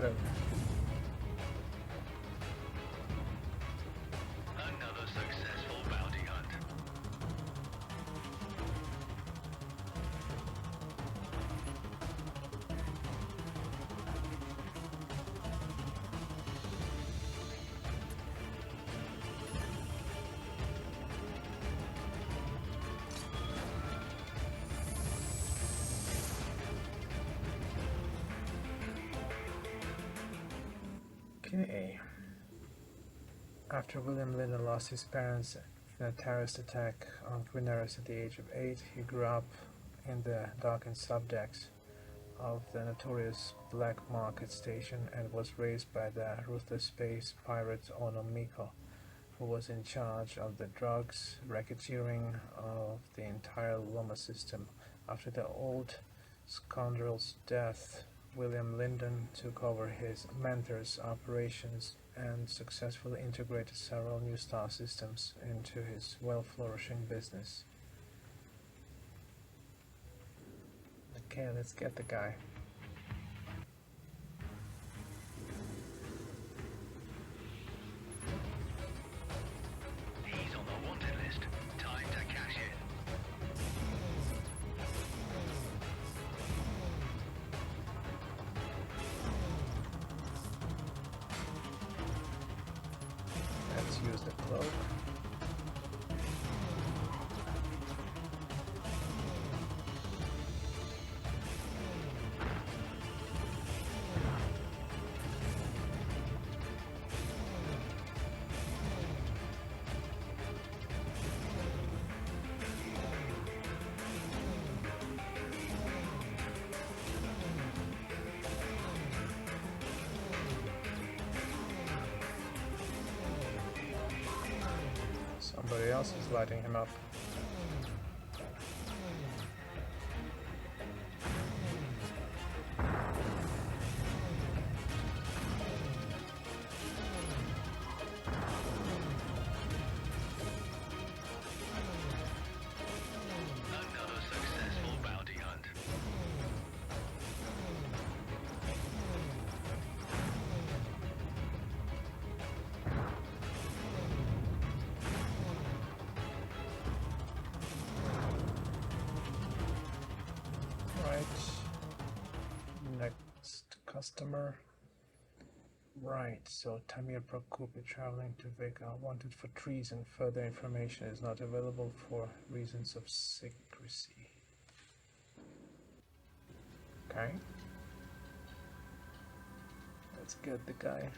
don't know. Another successful bounty hunt. Okay. After William Lyndon lost his parents in a terrorist attack on Guineas at the age of 8, he grew up in the darkened subdecks of the notorious Black Market Station and was raised by the ruthless space pirate Ono Miko, who was in charge of the drugs racketeering of the entire Loma system. After the old scoundrel's death, William Lyndon took over his mentor's operations and successfully integrated several new star systems into his well-flourishing business. Okay, let's get the guy. He's on the wanted list. Time to cash in. Let's use the cloak. Somebody else is lighting him up. Another successful bounty hunt. Right. Next customer. Right, so Tamir Prakopi traveling to Vega, wanted for treason. Further information is not available for reasons of secrecy. Okay. Let's get the guy.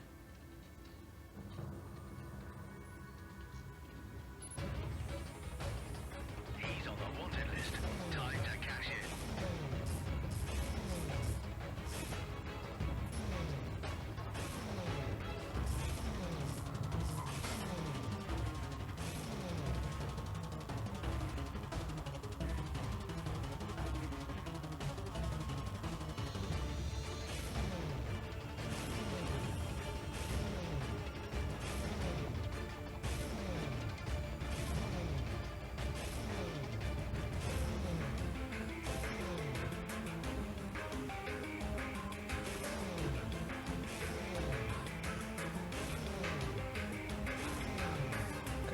He's on the wanted list. Time to cash in.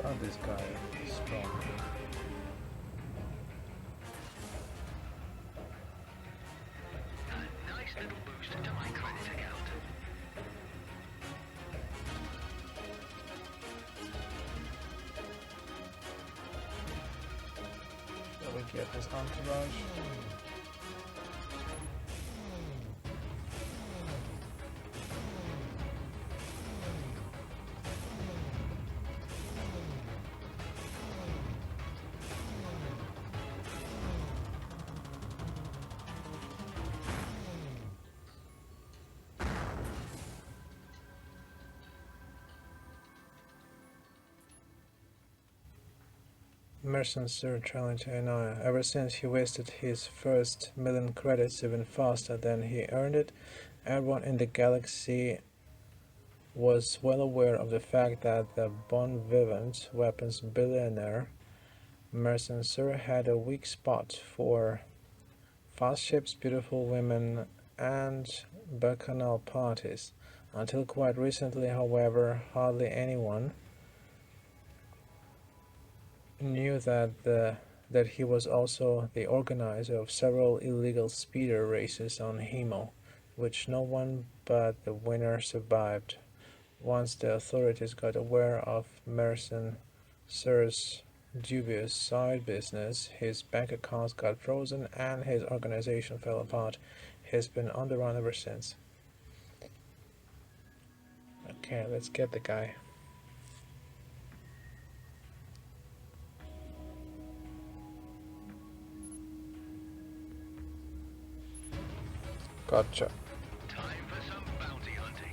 God, this guy is strong. A nice little boost to my credit account. Shall we get his entourage? Merchant Sir traveling to Hanoi. Ever since he wasted his first million credits even faster than he earned it, everyone in the galaxy was well aware of the fact that the bon vivant weapons billionaire Merchant Sir had a weak spot for fast ships, beautiful women, and bacchanal parties. Until quite recently, however, hardly anyone knew that he was also the organizer of several illegal speeder races on Hemo, which no one but the winner survived. Once the authorities got aware of Sir's dubious side business, his bank accounts got frozen and his organization fell apart. He's been on the run ever since. Okay, let's get the guy. Gotcha. Time for some bounty hunting.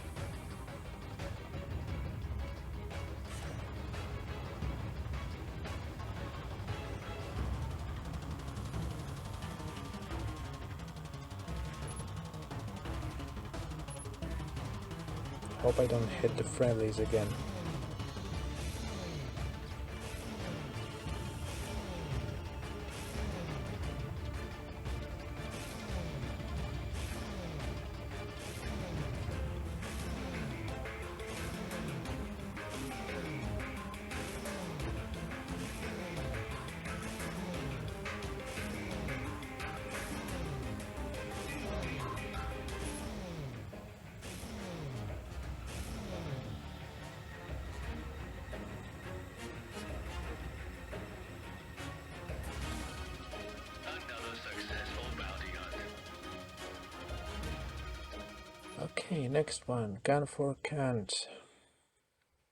Hope I don't hit the friendlies again. Another successful bounty hunt. Okay, next one. Ganfor Kant.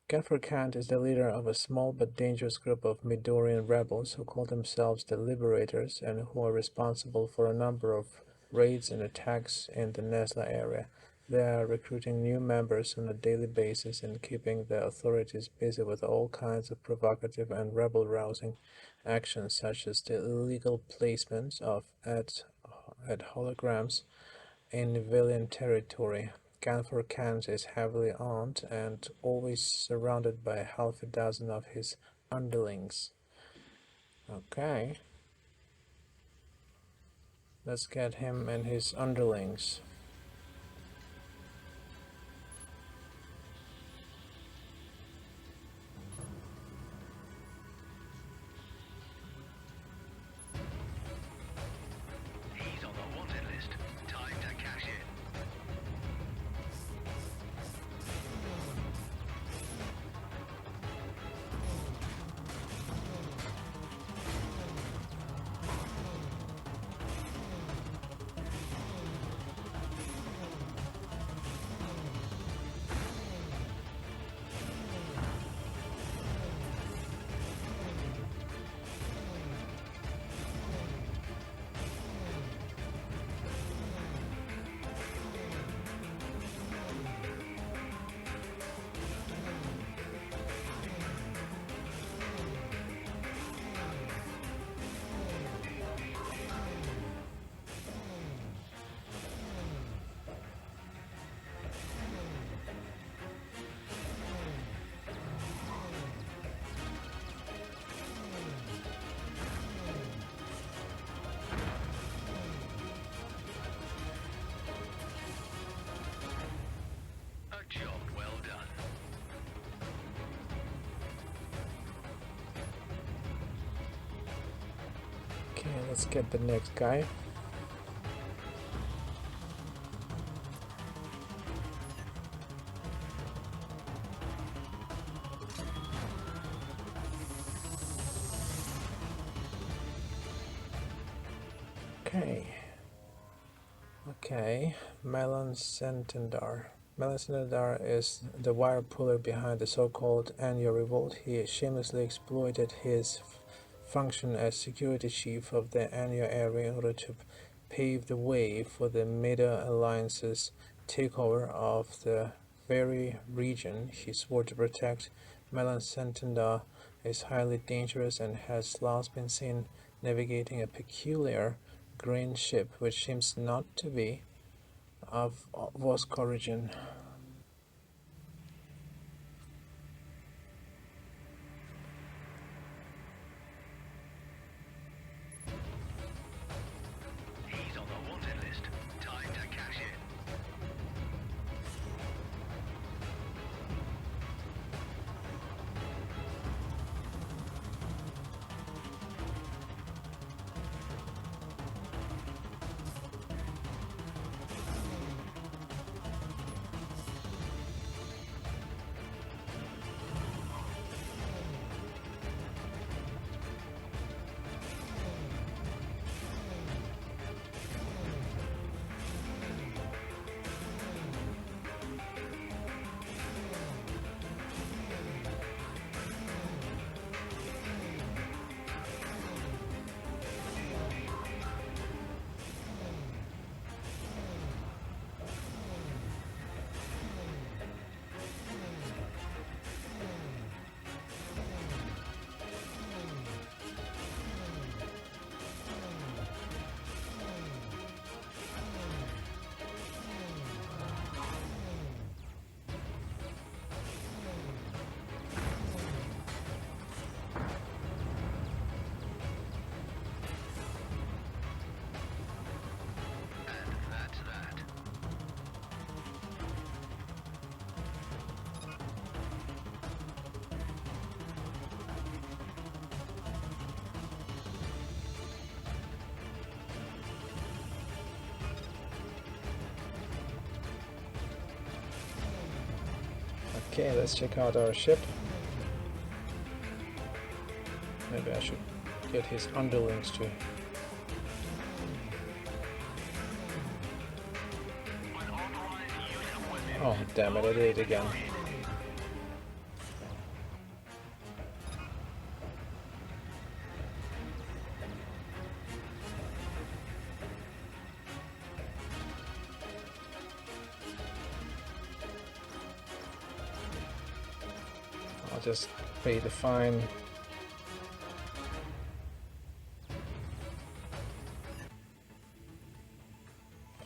Ganfor Kant is the leader of a small but dangerous group of Midorian rebels who call themselves the Liberators and who are responsible for a number of raids and attacks in the Nesla area. They are recruiting new members on a daily basis and keeping the authorities busy with all kinds of provocative and rebel-rousing actions, such as the illegal placement of ad holograms in Nivelian territory. Ganfor Kant is heavily armed and always surrounded by half a dozen of his underlings. Okay. Let's get him and his underlings. He's on the wanted list. Time to cash in. A job well done. Okay, let's get the next guy. Okay, Melon Sentendar. Melon Sentendar is the wire puller behind the so-called Anya revolt. He shamelessly exploited his function as security chief of the Anya area in order to pave the way for the Meta Alliance's takeover of the very region he swore to protect. Melon Sentendar is highly dangerous and has last been seen navigating a peculiar green ship which seems not to be of Vosk origin. He's on the wanted list. Time to cash Okay, let's check out our ship. Maybe I should get his underlings to... Oh, damn it, I did it again. I'll just pay the fine.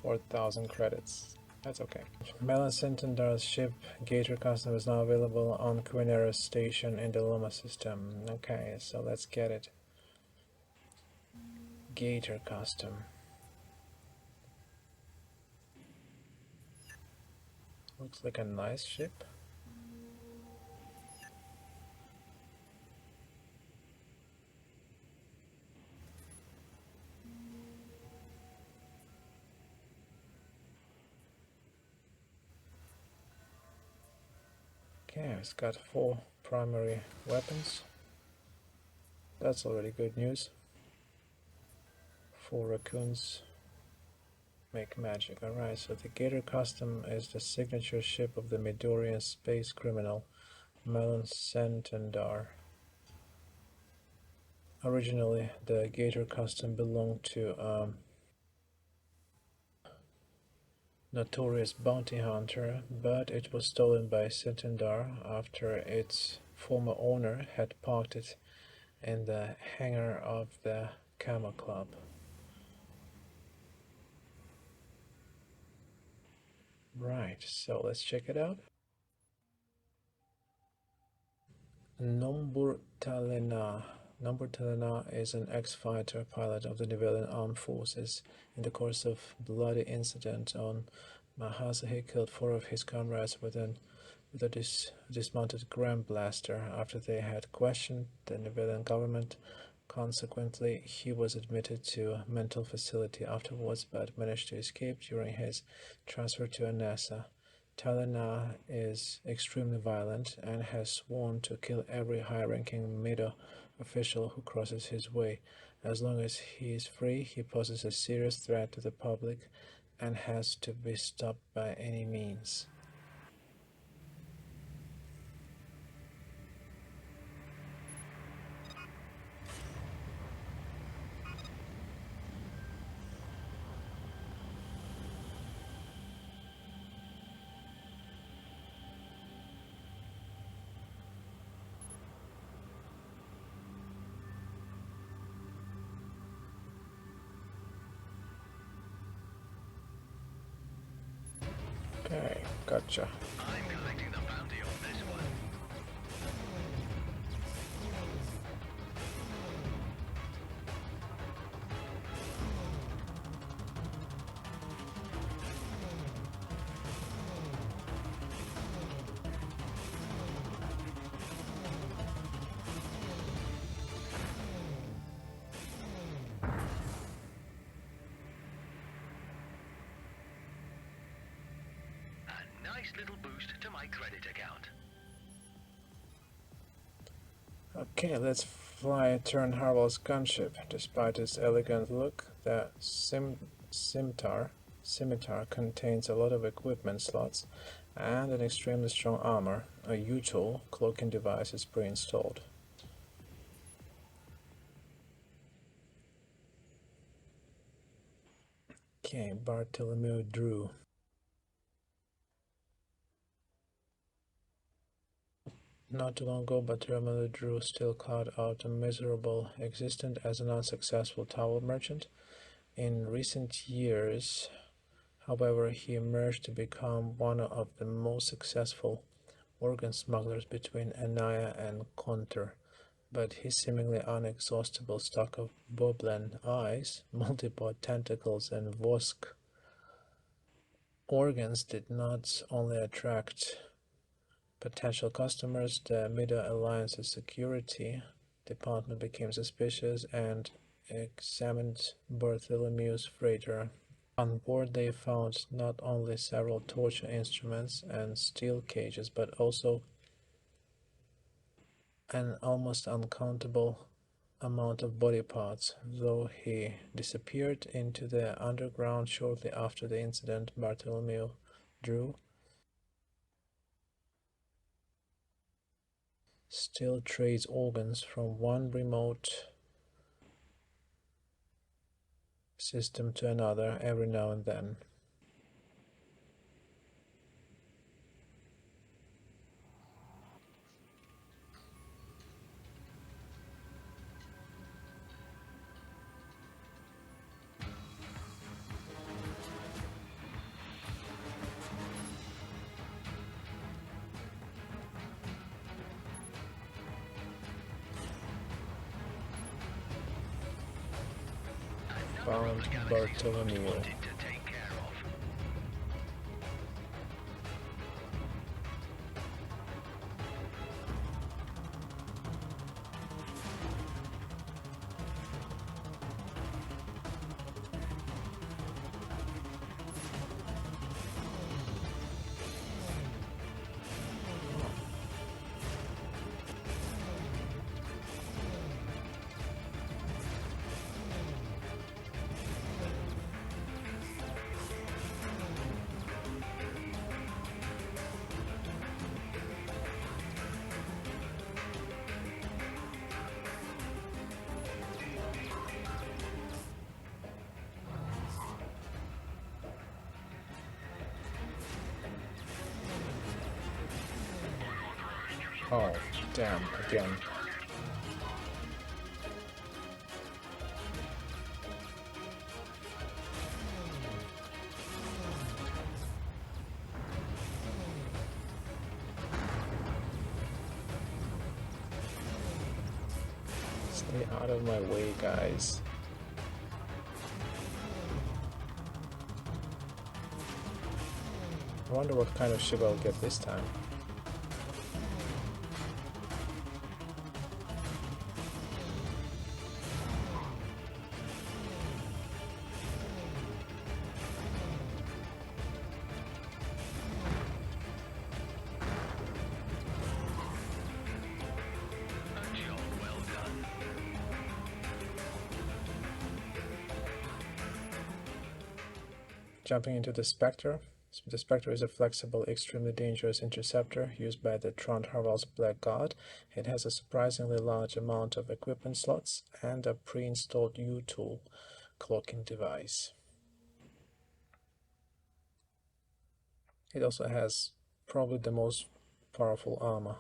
$4,000 credits. That's okay. Melancentendar's ship, Gator Custom, is now available on Quinera's station in the Luma system. Okay, so let's get it. Gator Custom. Looks like a nice ship. Okay, it's got 4 primary weapons. That's already good news. 4 raccoons make magic. Alright, so the Gator Custom is the signature ship of the Midorian space criminal Melancentenдар. Originally, the Gator Custom belonged to notorious bounty hunter, but it was stolen by Centendar after its former owner had parked it in the hangar of the Camo Club. Right, so let's check it out. Nomburtalena. Nomburtalena is an ex-fighter pilot of the Nivelian Armed Forces. In the course of bloody incident on Mahasa, he killed 4 of his comrades with a dismounted gram blaster. After they had questioned the Nivelian government, consequently, he was admitted to a mental facility afterwards, but managed to escape during his transfer to Anassa. Talena is extremely violent and has sworn to kill every high-ranking Mido official who crosses his way. As long as he is free, he poses a serious threat to the public and has to be stopped by any means. Okay, gotcha. I'm collecting the bounty on this one. A nice little boost to my credit account. Okay, let's fly Turnharval's gunship. Despite its elegant look, the scimitar contains a lot of equipment slots and an extremely strong armor. A U-tool cloaking device is pre-installed. Okay, Bartholomew Drew. Not too long ago, Bartholomew Drew still carved out a miserable existence as an unsuccessful towel merchant. In recent years, however, he emerged to become one of the most successful organ smugglers between Anaya and Konter, but his seemingly unexhaustible stock of Boblen eyes, multipod tentacles, and Vosk organs did not only attract potential customers. The Middle Alliance's security department became suspicious and examined Bartholomew's freighter On board they found not only several torture instruments and steel cages, but also an almost uncountable amount of body parts. Though he disappeared into the underground shortly after the incident, Bartholomew Drew still trades organs from one remote system to another every now and then. Found Bartholomew. Wanted to take care of. Oh, damn, again. Stay out of my way, guys. I wonder what kind of ship I'll get this time. A job well done. Jumping into the Spectre. The Spectre is a flexible, extremely dangerous interceptor used by the Trond-Harvald's Black God. It has a surprisingly large amount of equipment slots and a pre-installed U-tool cloaking device. It also has probably the most powerful armor.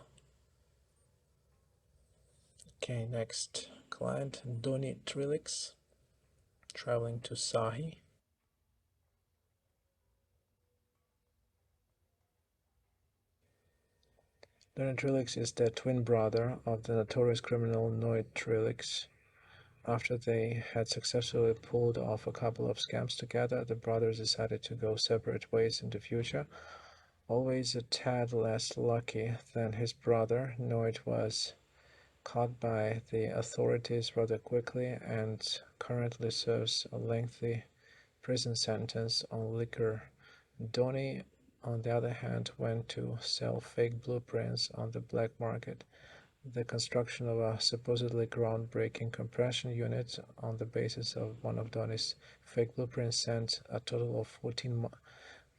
Okay, next client, Doni Trilix, traveling to Sahi. Doni Trilix is the twin brother of the notorious criminal Noit Trilix. After they had successfully pulled off a couple of scams together, the brothers decided to go separate ways in the future. Always a tad less lucky than his brother, Noit was caught by the authorities rather quickly and currently serves a lengthy prison sentence on liquor. Doni, on the other hand, went to sell fake blueprints on the black market. The construction of a supposedly groundbreaking compression unit on the basis of one of Doni's fake blueprints sent a total of 14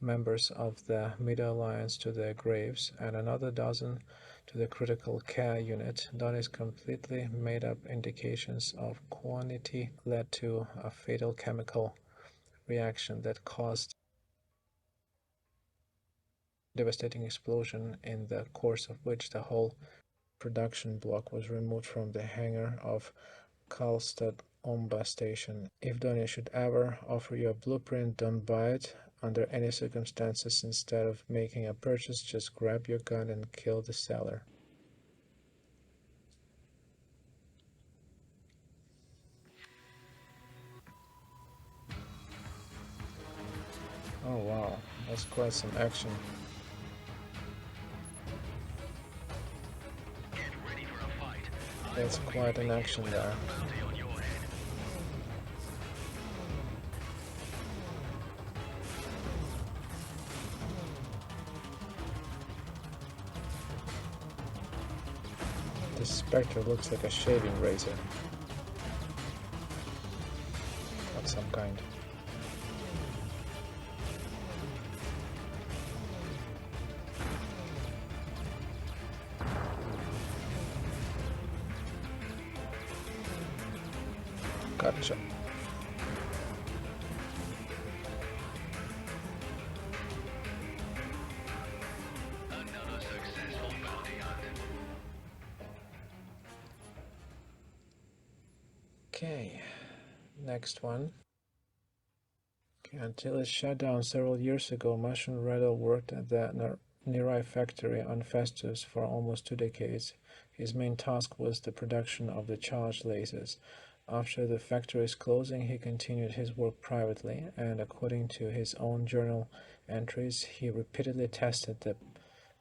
members of the Middle Alliance to their graves and another dozen to the critical care unit. Doni's completely made-up indications of quantity led to a fatal chemical reaction that caused a devastating explosion, in the course of which the whole production block was removed from the hangar of Karlstad Omba station. If Doni should ever offer you a blueprint, don't buy it under any circumstances. Instead of making a purchase, just grab your gun and kill the seller. Oh wow, that's quite some action. Get ready for a fight. That's quite an action there. Bounty on your head. This spectre looks like a shaving razor of some kind. Gotcha. Another successful bounty hunt. Okay, next one. Okay, until his shutdown several years ago, Mushroom Rattle worked at the Nirai factory on Festus for almost 2 decades. His main task was the production of the charged lasers. After the factory's closing, he continued his work privately, and according to his own journal entries, he repeatedly tested the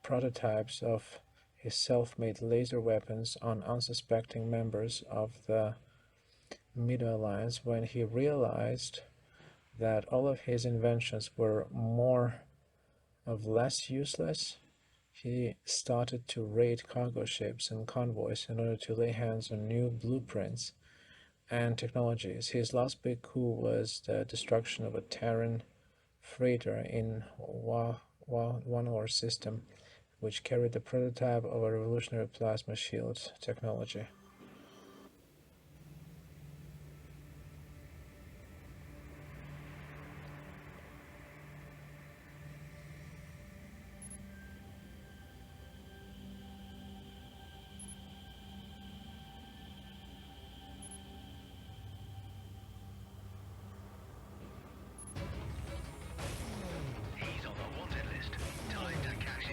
prototypes of his self-made laser weapons on unsuspecting members of the Middle Alliance. When he realized that all of his inventions were more or less useless, he started to raid cargo ships and convoys in order to lay hands on new blueprints and technologies. His last big coup was the destruction of a Terran freighter in one-hour system, which carried the prototype of a revolutionary plasma shield technology. He's on the wanted list. Time to cash in.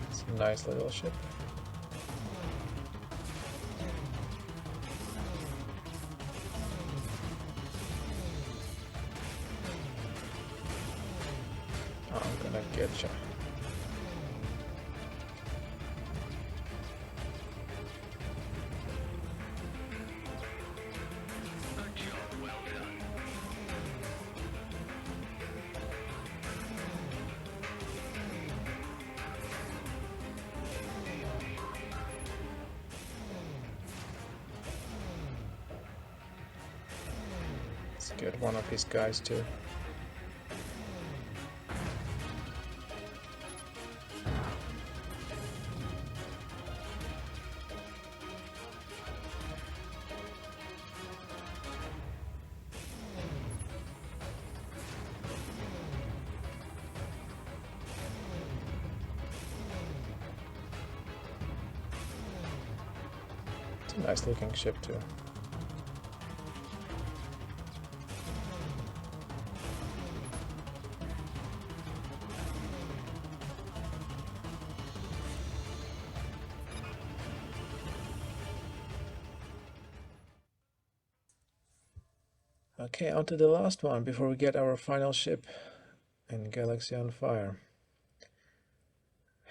It's a nice little ship. I'm gonna get you. A job well done. Let's get one of his guys too. It's a nice looking ship too. Okay, on to the last one before we get our final ship in Galaxy on Fire.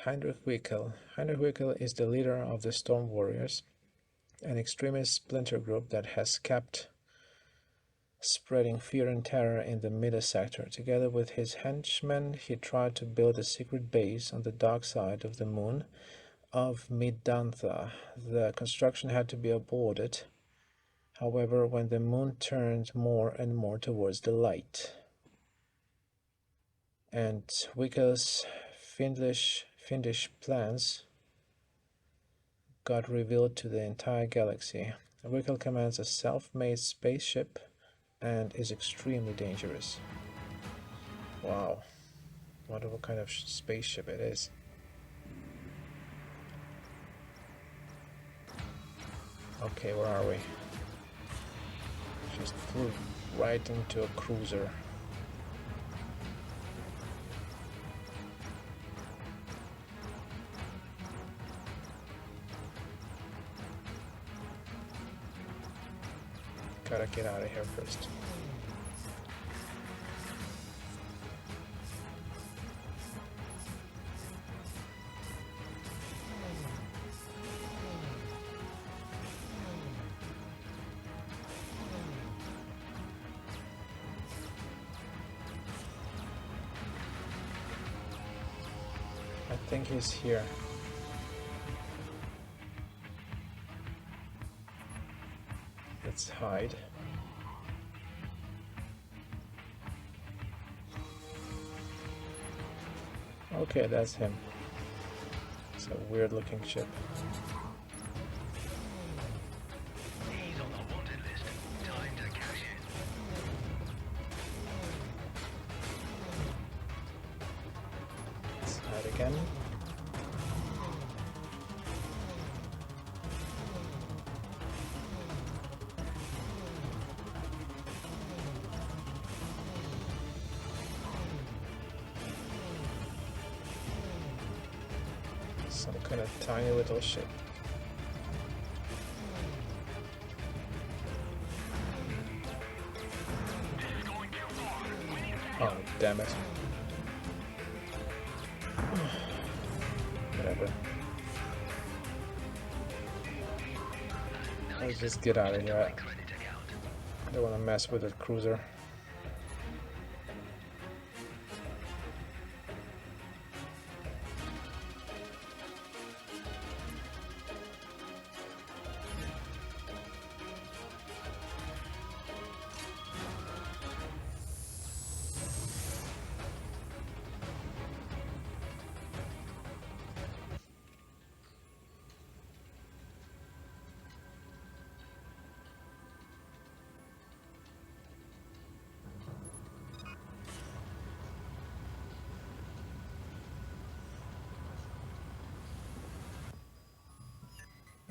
Heinrich Wickel. Heinrich Wickel is the leader of the Storm Warriors, an extremist splinter group that has kept spreading fear and terror in the Mida sector. Together with his henchmen, he tried to build a secret base on the dark side of the moon of Midantha. The construction had to be aborted, however, when the moon turned more and more towards the light, and Wickel's fiendish plans got revealed to the entire galaxy. Wickel commands a self-made spaceship and is extremely dangerous. Wow, wonder what kind of spaceship it is. Okay, where are we? Just flew right into a cruiser. Gotta get out of here first. think he's here. Let's hide. Okay, that's him. It's a weird looking ship. He's on the wanted list. Time to cash in. Let's hide again. Some kind of tiny little ship. Oh, damn it. Whatever. Let's just get out of here. I don't want to mess with the cruiser.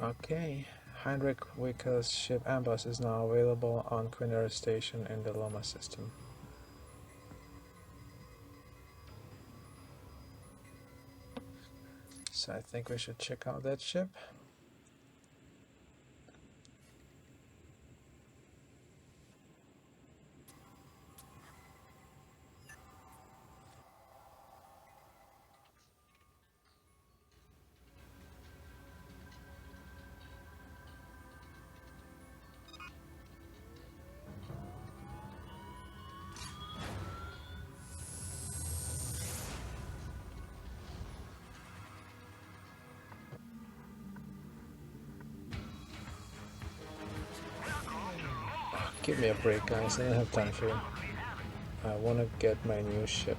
Okay, Heinrich Wickel's ship Amboss is now available on Quinera Station in the Loma system. So I think we should check out that ship. Give me a break, guys. I don't have time for it. I want to get my new ship.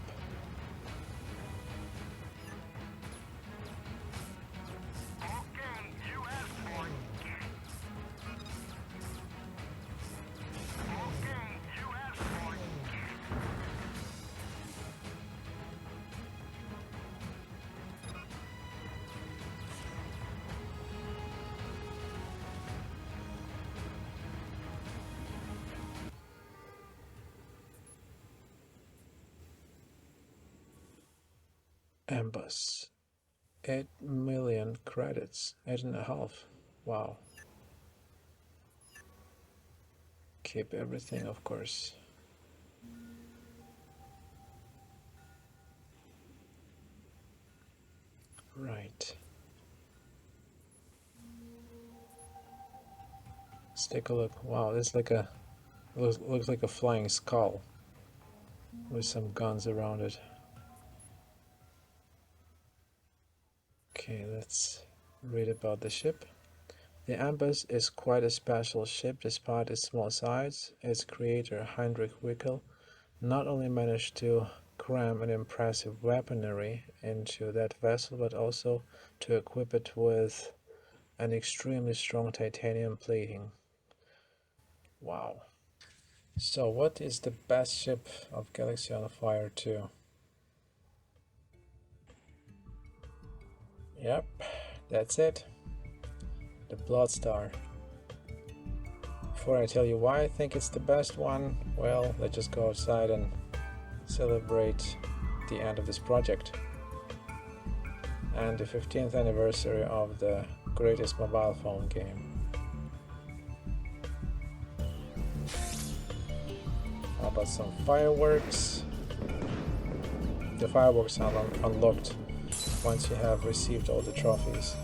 Amboss. 8 million credits. 8.5. Wow. Keep everything, of course. Right. Let's take a look. Wow, this like a looks like a flying skull with some guns around it. Okay, let's read about the ship. The Amboss is quite a special ship despite its small size. Its creator, Heinrich Wickel, not only managed to cram an impressive weaponry into that vessel, but also to equip it with an extremely strong titanium plating. Wow. So what is the best ship of Galaxy on Fire 2? Yep, that's it. The Bloodstar. Before I tell you why I think it's the best one, well, let's just go outside and celebrate the end of this project and the 15th anniversary of the greatest mobile phone game. How about some fireworks? The fireworks are unlocked once you have received all the trophies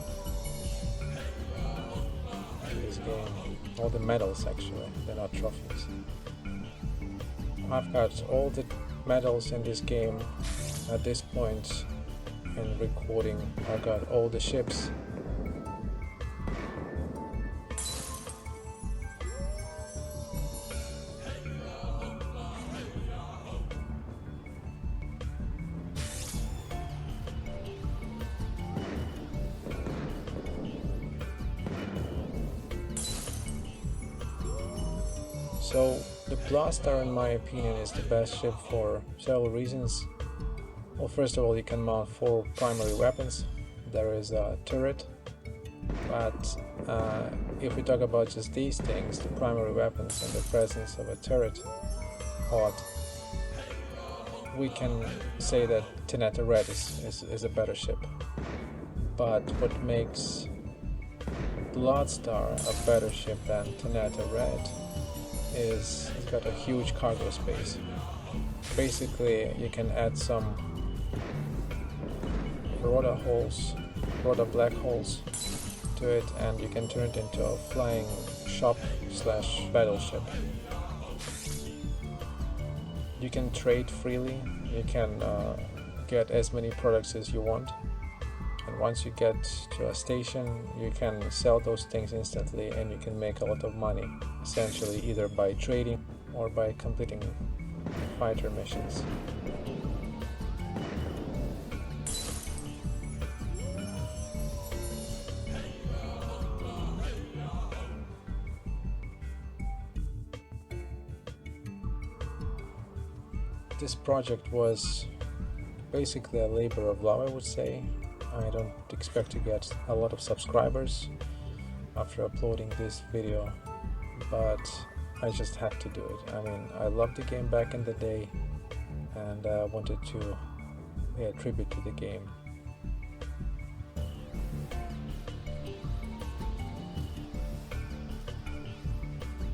in this game. All the medals, actually, they're not trophies. I've got all the medals in this game at this point in recording. I got all the ships. So the Blaster, in my opinion, is the best ship for several reasons. Well, first of all, you can mount 4 primary weapons. There is a turret, but if we talk about just these things, the primary weapons and the presence of a turret pod, we can say that Teneta Red is a better ship. But what makes Bloodstar a better ship than Teneta Red is it's got a huge cargo space. Basically, you can add some rotor black holes to it, and you can turn it into a flying shop slash battleship. You can trade freely. You can get as many products as you want, and once you get to a station, you can sell those things instantly, and you can make a lot of money, essentially either by trading or by completing fighter missions. This project was basically a labor of love, I would say. I don't expect to get a lot of subscribers after uploading this video, but I just had to do it. I mean, I loved the game back in the day, and I wanted to pay a tribute to the game.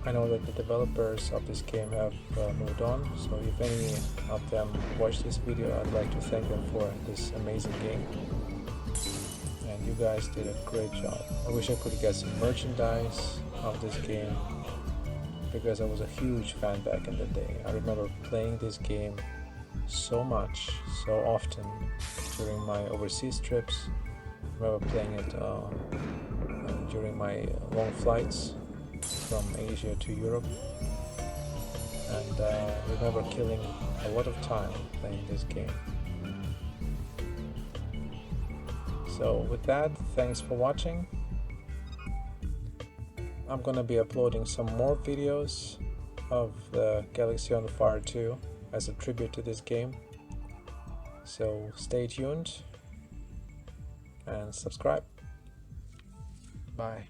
I know that the developers of this game have moved on, so if any of them watch this video, I'd like to thank them for this amazing game. And you guys did a great job. I wish I could get some merchandise of this game, because I was a huge fan back in the day. I remember playing this game so much, so often during my overseas trips. I remember playing it during my long flights from Asia to Europe, and remember killing a lot of time playing this game. So with that, thanks for watching. I'm gonna be uploading some more videos of the Galaxy on Fire 2 as a tribute to this game, so stay tuned and subscribe. Bye.